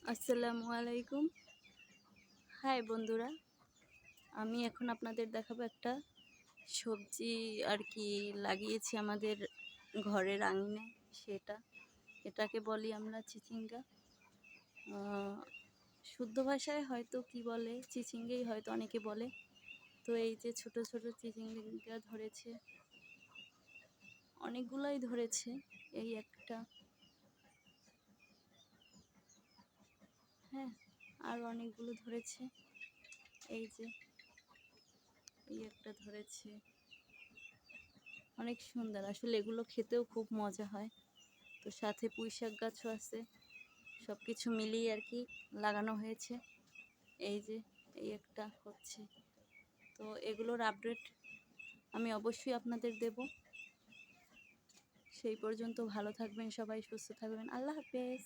আসসালামু আলাইকুম। হাই বন্ধুরা, আমি এখন আপনাদের দেখাবো একটা সবজি আর কি লাগিয়েছি আমাদের ঘরের আঙিনায়। এটাকে বলি আমরা চিচিঙ্গা। শুদ্ধ ভাষায় হয়তো কি বলে, চিচিঙ্গাই হয়তো অনেকে বলে। তো এই যে ছোট ছোট চিচিঙ্গা ধরেছে, অনেকগুলাই ধরেছে। এই একটা, হ্যাঁ, আর অনেকগুলো ধরেছে। এই যে এই একটা ধরেছে, অনেক সুন্দর। আসলে এগুলো খেতেও খুব মজা হয়। তো সাথে পুঁইশাক গাছও আছে, সব কিছু মিলিয়ে আর কি লাগানো হয়েছে। এই যে এই একটা হচ্ছে। তো এগুলোর আপডেট আমি অবশ্যই আপনাদের দেব। সেই পর্যন্ত ভালো থাকবেন সবাই, সুস্থ থাকবেন। আল্লাহ হাফেজ।